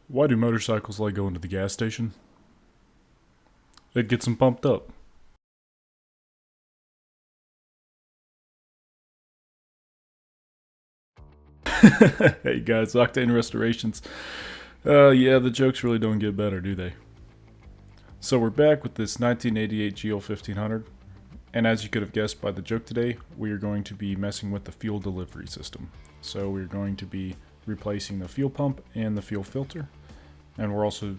Why do motorcycles like going to the gas station? It gets them pumped up. Hey guys, Octane Restorations. Yeah, the jokes really don't get better, do they? So we're back with this 1988 GL1500, and as you could have guessed by the joke today, we are going to be messing with the fuel delivery system. So we're going to be replacing the fuel pump and the fuel filter, and we're also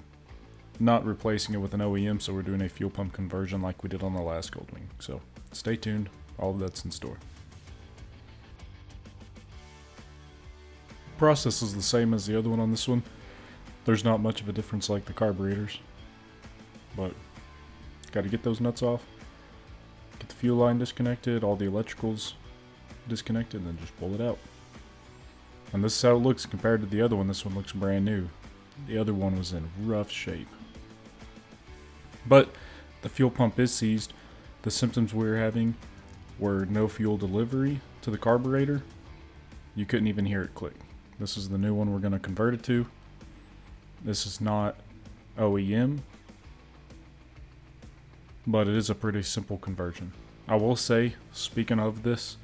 not replacing it with an OEM, so we're doing a fuel pump conversion like we did on the last Goldwing. So stay tuned, all of that's in store. Process is the same as the other one on this one. There's not much of a difference like the carburetors, but got to get those nuts off, get the fuel line disconnected, all the electricals disconnected, and then just pull it out. And this is how it looks compared to the other one. This one looks brand new. The other one was in rough shape. But the fuel pump is seized. The symptoms we were having were no fuel delivery to the carburetor. You couldn't even hear it click. This is the new one we're going to convert it to. This is not OEM, but it is a pretty simple conversion. I will say, speaking of this,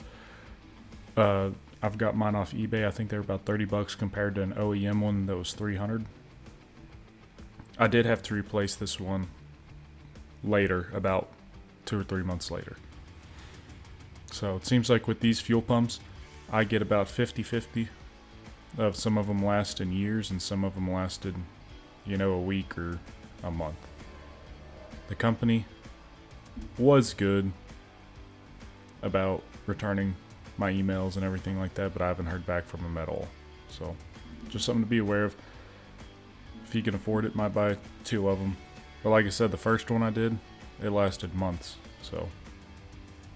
I've got mine off eBay. I think they were about 30 bucks compared to an OEM one that was 300. I did have to replace this one later, about 2 or 3 months later. So it seems like with these fuel pumps, I get about 50-50. Of some of them last in years, and some of them lasted, a week or a month. The company was good about returning my emails and everything like that, but I haven't heard back from them at all. So, just something to be aware of. If you can afford it, might buy 2 of them. But like I said, the first one I did, it lasted months. So,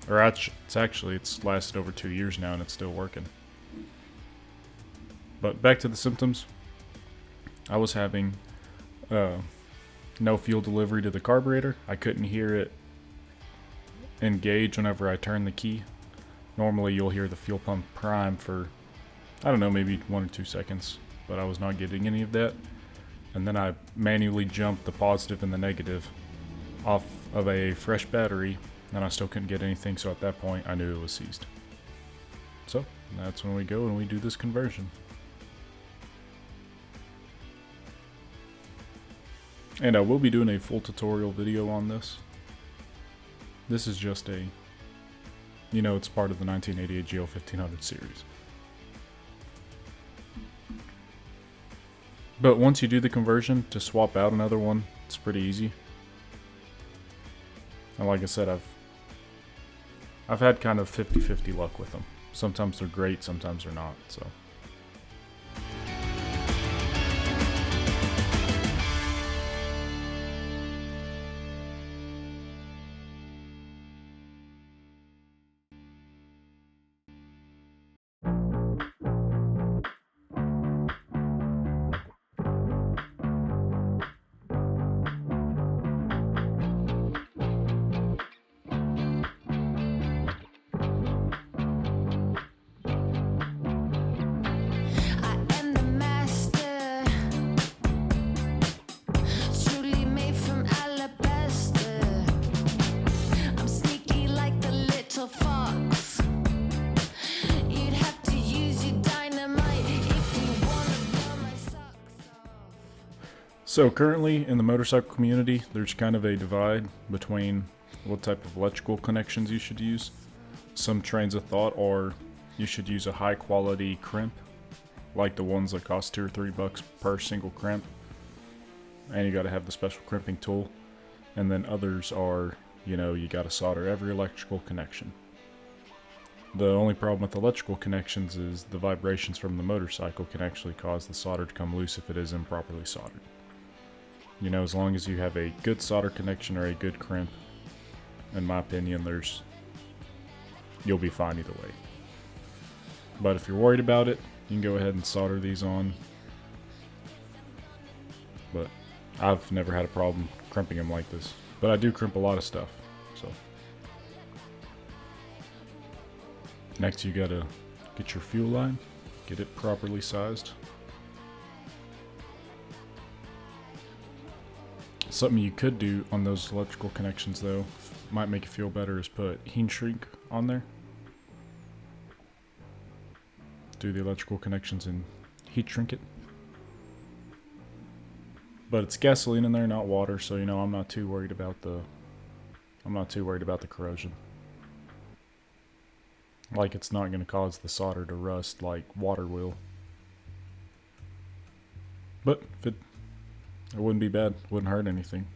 it's lasted over 2 years now, and it's still working. But back to the symptoms. I was having no fuel delivery to the carburetor. I couldn't hear it engage whenever I turned the key. Normally you'll hear the fuel pump prime for, I don't know, maybe 1 or 2 seconds. But I was not getting any of that. And then I manually jumped the positive and the negative off of a fresh battery, and I still couldn't get anything, so at that point I knew it was seized. So that's when we go and we do this conversion. And I will be doing a full tutorial video on this. This is just a, it's part of the 1988 GL1500 series. But once you do the conversion, to swap out another one, it's pretty easy. And like I said, I've had kind of 50-50 luck with them. Sometimes they're great, sometimes they're not, so. So currently in the motorcycle community, there's kind of a divide between what type of electrical connections you should use. Some trains of thought are you should use a high quality crimp, like the ones that cost 2 or 3 bucks per single crimp. And you gotta have the special crimping tool. And then others are, you gotta solder every electrical connection. The only problem with electrical connections is the vibrations from the motorcycle can actually cause the solder to come loose if it is improperly soldered. As long as you have a good solder connection or a good crimp, in my opinion, you'll be fine either way. But if you're worried about it, you can go ahead and solder these on. But I've never had a problem crimping them like this. But I do crimp a lot of stuff, so. Next you gotta get your fuel line, get it properly sized. Something you could do on those electrical connections, though, might make you feel better, is put heat shrink on there. Do the electrical connections and heat shrink it. But it's gasoline in there, not water, so I'm not too worried about the corrosion. Like, it's not going to cause the solder to rust like water will. But it wouldn't be bad, wouldn't hurt anything.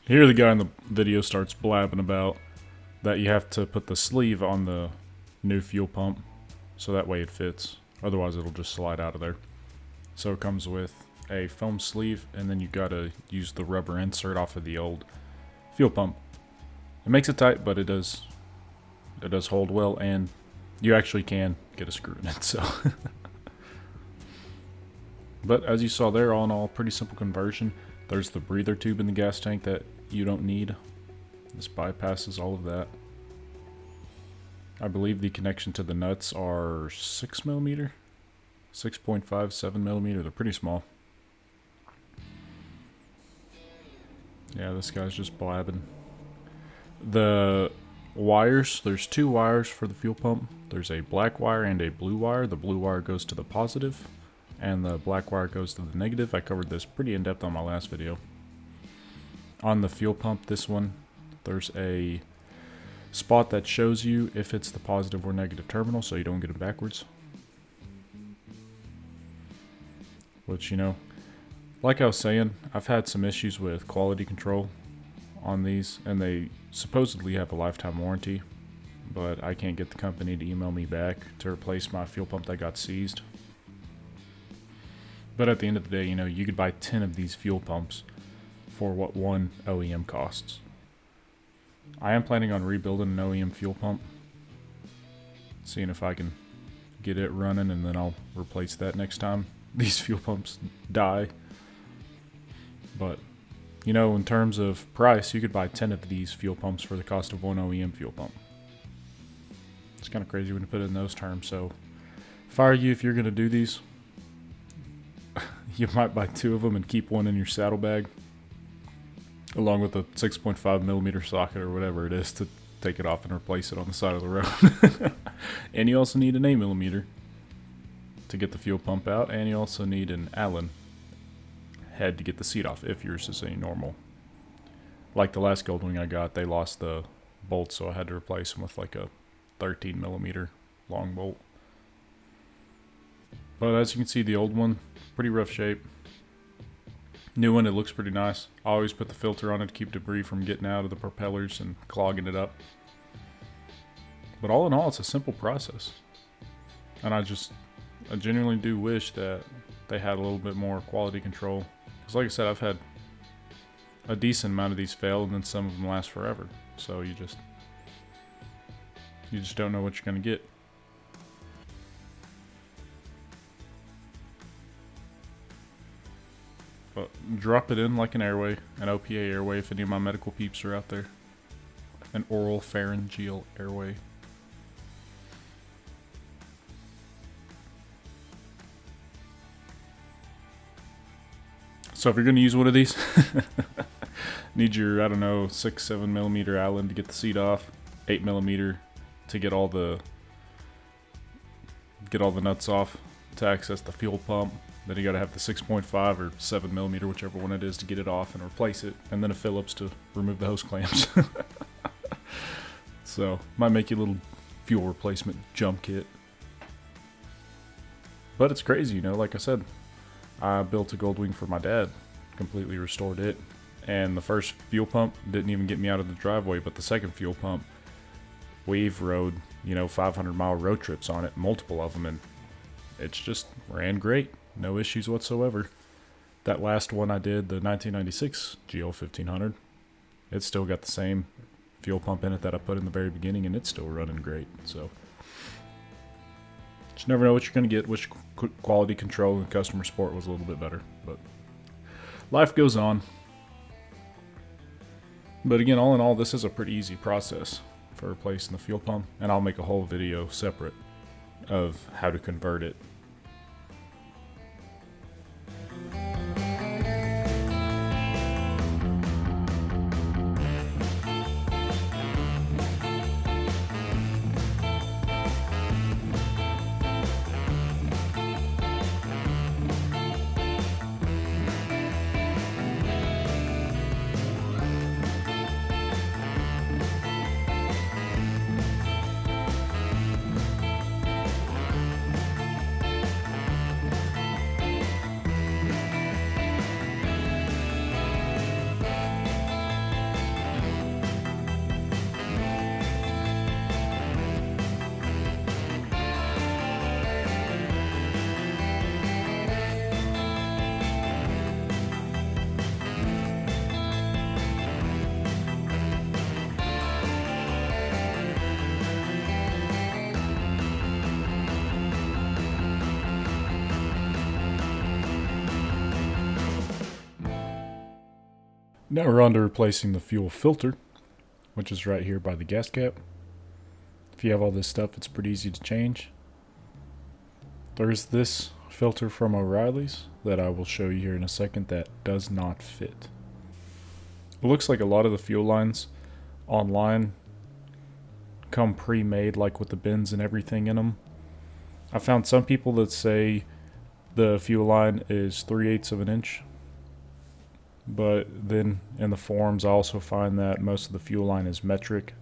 Here the guy in the video starts blabbing about that you have to put the sleeve on the new fuel pump so that way it fits. Otherwise it'll just slide out of there. So it comes with a foam sleeve, and then you gotta use the rubber insert off of the old fuel pump. It makes it tight, but it does hold well, and you actually can get a screw in it. So but as you saw there, all in all, pretty simple conversion. There's the breather tube in the gas tank that you don't need. This bypasses all of that. I believe the connection to the nuts are 6mm, 6.5, 7mm. They're pretty small. Yeah, this guy's just blabbing. The wires, there's two wires for the fuel pump. There's a black wire and a blue wire. The blue wire goes to the positive, and the black wire goes to the negative. I covered this pretty in depth on my last video. On the fuel pump, this one, there's a spot that shows you if it's the positive or negative terminal, so you don't get it backwards. Which, like I was saying, I've had some issues with quality control on these, and they supposedly have a lifetime warranty, but I can't get the company to email me back to replace my fuel pump that got seized. But at the end of the day, you could buy 10 of these fuel pumps for what one OEM costs. I am planning on rebuilding an OEM fuel pump, seeing if I can get it running, and then I'll replace that next time these fuel pumps die. But, in terms of price, you could buy 10 of these fuel pumps for the cost of one OEM fuel pump. It's kind of crazy when you put it in those terms. So, if I were you, if you're going to do these, you might buy 2 of them and keep one in your saddlebag, along with a 6.5mm socket or whatever it is to take it off and replace it on the side of the road. And you also need an 8mm to get the fuel pump out, and you also need an Allen head to get the seat off if yours is a normal. Like the last Goldwing I got, they lost the bolt, so I had to replace them with like a 13mm long bolt. But as you can see, the old one, pretty rough shape. New one, it looks pretty nice. I always put the filter on it to keep debris from getting out of the propellers and clogging it up. But all in all, it's a simple process. And I genuinely do wish that they had a little bit more quality control. Because like I said, I've had a decent amount of these fail, and then some of them last forever. So you just don't know what you're going to get. But drop it in like an airway, an OPA airway if any of my medical peeps are out there. An oral pharyngeal airway. So if you're going to use one of these, need your, 6-7mm Allen to get the seat off, 8mm to get all the nuts off to access the fuel pump. Then you got to have the 6.5 or 7mm, whichever one it is, to get it off and replace it, and then a Phillips to remove the hose clamps. So might make you a little fuel replacement jump kit. But it's crazy, like I said, I built a Goldwing for my dad, completely restored it, and the first fuel pump didn't even get me out of the driveway, but the second fuel pump, we've rode, 500-mile road trips on it, multiple of them, and it's just ran great. No issues whatsoever. That last one I did, the 1996 GL1500, it's still got the same fuel pump in it that I put in the very beginning, and it's still running great. So, just never know what you're going to get, which quality control and customer support was a little bit better. But life goes on. But again, all in all, this is a pretty easy process for replacing the fuel pump, and I'll make a whole video separate of how to convert it. Now we're on to replacing the fuel filter, which is right here by the gas cap. If you have all this stuff, it's pretty easy to change. There's this filter from O'Reilly's that I will show you here in a second that does not fit. It looks like a lot of the fuel lines online come pre-made, like with the bins and everything in them. I found some people that say the fuel line is 3/8 of an inch. But then in the forums, I also find that most of the fuel line is metric,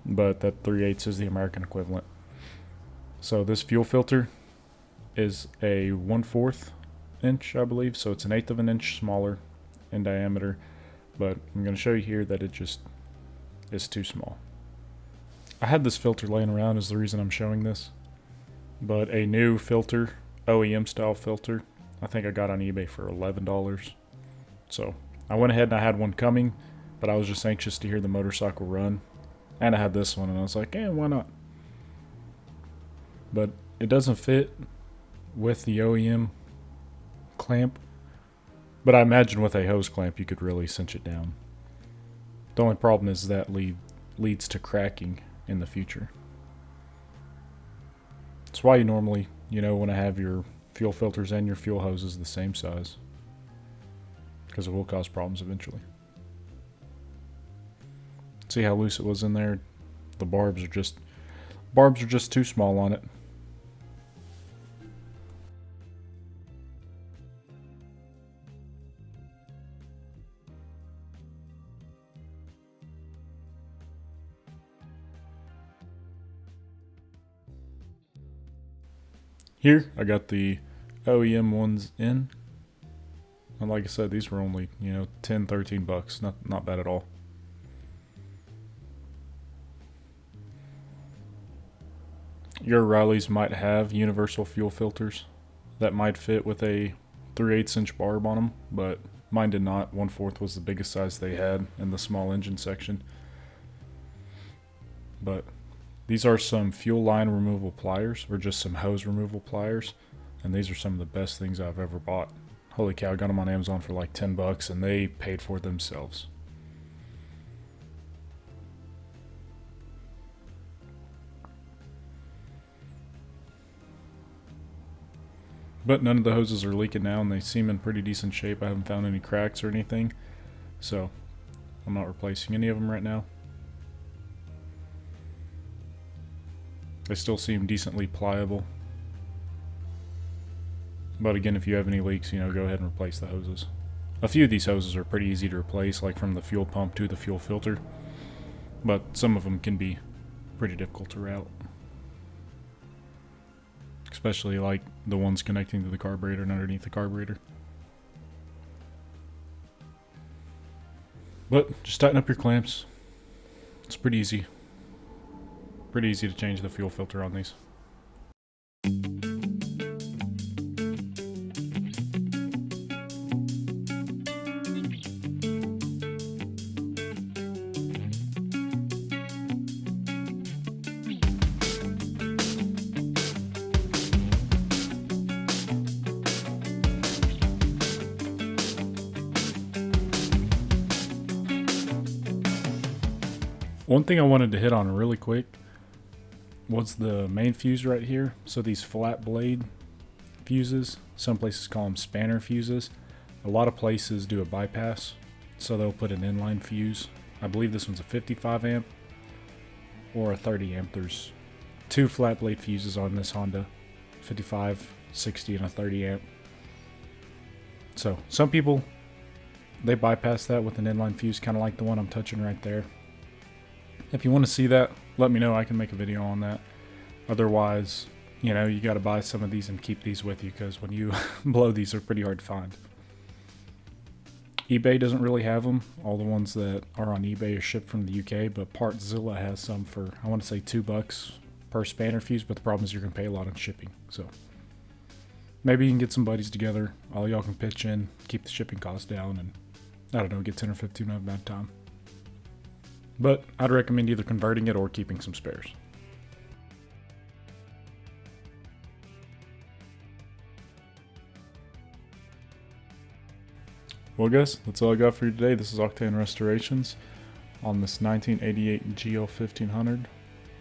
but that 3/8 is the American equivalent. So this fuel filter is a 1/4 inch, I believe. So it's an 1/8 of an inch smaller in diameter, but I'm going to show you here that it just is too small. I had this filter laying around is the reason I'm showing this, but a new filter, OEM style filter, I think I got on eBay for $11. So I went ahead and I had one coming, but I was just anxious to hear the motorcycle run. And I had this one, and I was like, why not? But it doesn't fit with the OEM clamp. But I imagine with a hose clamp, you could really cinch it down. The only problem is that leads to cracking in the future. That's why you normally, want to have your fuel filters and your fuel hoses the same size, because it will cause problems eventually. See how loose it was in there? The barbs are just too small on it. Here I got the OEM ones in. And like I said, these were only, $10, $13. Not bad at all. Your O'Reilly's might have universal fuel filters that might fit with a 3/8 inch barb on them, but mine did not. 1/4 was the biggest size they had in the small engine section. But these are some fuel line removal pliers, or just some hose removal pliers, and these are some of the best things I've ever bought. Holy cow, I got them on Amazon for like $10, and they paid for themselves. But none of the hoses are leaking now, and they seem in pretty decent shape. I haven't found any cracks or anything, so I'm not replacing any of them right now. They still seem decently pliable. But again, if you have any leaks, go ahead and replace the hoses. A few of these hoses are pretty easy to replace, like from the fuel pump to the fuel filter. But some of them can be pretty difficult to route, especially like the ones connecting to the carburetor and underneath the carburetor. But just tighten up your clamps. It's pretty easy. Pretty easy to change the fuel filter on these. One thing I wanted to hit on really quick was the main fuse right here. So these flat blade fuses, some places call them spanner fuses. A lot of places do a bypass, so they'll put an inline fuse. I believe this one's a 55 amp or a 30 amp. There's two flat blade fuses on this Honda, 55, 60, and a 30 amp. So some people, they bypass that with an inline fuse, kind of like the one I'm touching right there. If you want to see that, let me know. I can make a video on that. Otherwise, you know, you got to buy some of these and keep these with you, because when you blow these, they're pretty hard to find. eBay doesn't really have them. All the ones that are on eBay are shipped from the UK, but Partzilla has some for, I want to say $2 per spanner fuse, but the problem is you're going to pay a lot on shipping. So maybe you can get some buddies together. All y'all can pitch in, keep the shipping costs down, and I don't know, get 10 or 15 of them at a time. But I'd recommend either converting it or keeping some spares. Well guys, that's all I got for you today. This is Octane Restorations on this 1988 GL1500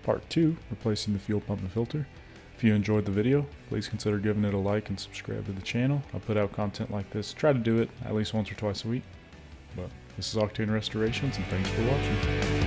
Part 2, replacing the fuel pump and filter. If you enjoyed the video, please consider giving it a like and subscribe to the channel. I put out content like this. Try to do it at least once or twice a week. But this is Octane Restorations, and thanks for watching.